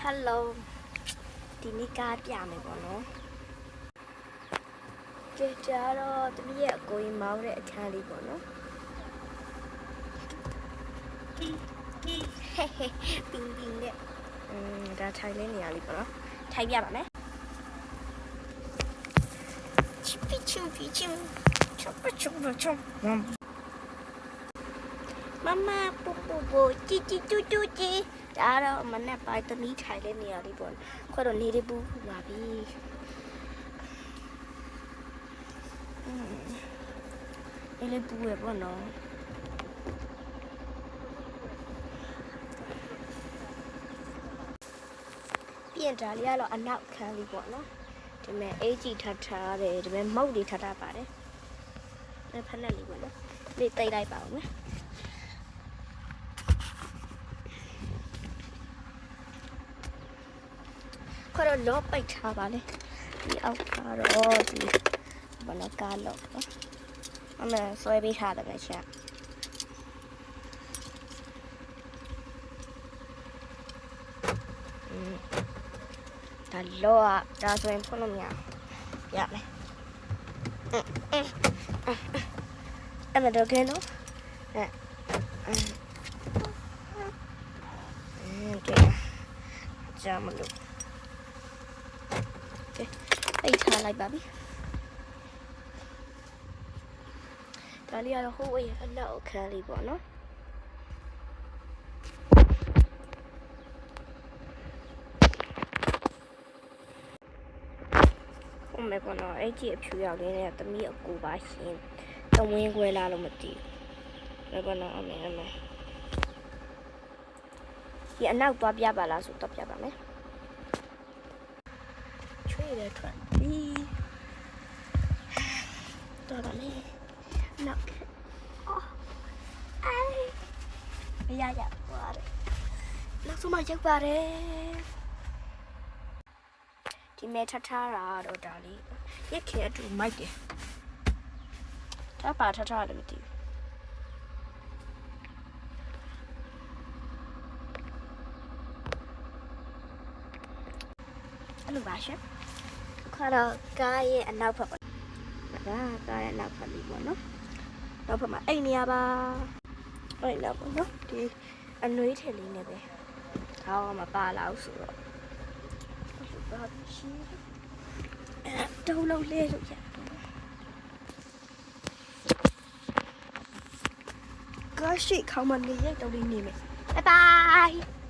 Hello ဒီနေ့ကားပြမယ်ပေါ့နော်ကြကြတော့တမီးရဲ့အကိုကြီးမောင်းတဲ့အခန်းလေးပေါ့နော်ဟဲ့ဟဲ့ပင်းပင်းနဲ့ဒါထိုင်လေးနေရာလေးပေါ့နော်ထိုင်ပြပါမယ်ချစ်ချစ်ချစ်ချစ်ချပ်ချပ်ချပ်မမပူပူပူជីជីတူတူជីဒါတော့မနဲ့ပိုင်းသမီးထိုင်လေးနေရာလေးပေါ့ခွက်တော့နေလေးပူလာပြီနေလေးပူရပေါ့နော်ပြင်တာလေးကတော့အနောက်ခန်းလေးပေါ့နော်ဒီမဲ့အေးကြီးထထားတယ်ဒီမဲ့မုတ်လေးထထားပါတယ်ဖက်လက်လေးပေါ့နော်လေးတိတ်လိုက်ပါဦးမယ်ခွက်တော့လောပိတ်ထားပါလေဒီအောက်ကတော့ဒီဘာလို့ကားလို့နော်အမေဆွဲပေးထားတယ်ပဲရှာဒါလောကဒါဆိုရင်ဖွင့်လို့မရမယ်အမေတော့ကဲနော်ကဲကြာမလို့ပိတ်ထားလိုက်ပါပြီဒါလေးကတော့ဟိုးဝေးအနောက်အခန်းလေးပေါ့နော်ဟိုမဲ့ပေါ့နော်အဲ့ကြီးအဖြူရောက်လေးနဲ့သမီးအကူပါရှင်တဝင်းခွဲလာလို့မသိဘူးပေါ့နော်အမေဒီအနောက်သွားပြပါလားဆိုတော့ပြပါမယ်ချွေးတယ်ထွက်ပြီးတော့ပါလေနောက်အော်အိုင်မရပါတယ်နောက်ဆုံးမှရောက်ပါတယ်ဒီမဲ့ထထားတာတော့ဒါလေးရက်ခဲအတူမိုက်တယ်ဒါပါထထားတယ်မသိဘူးအဲ့လိုပါရှင်ခါတော့ကားရဲ့အနောက်ဖက်ပေါ့ဒါကားရဲ့အနောက်ဖက်လေးပေါ့နော်နောက်ဖက်မှာအိမ်နေရပါအဲ့နောက်ပေါ့နော်ဒီအနှွေးထည်လေးနဲ့ပဲခေါင်းကမပါလာဘူးဆိုတော့ဘာရှိတုံးလုံးလေးလို့ရကားရှိခေါင်းမနေရတော့လေးနေမယ်ဘိုင်ဘိုင်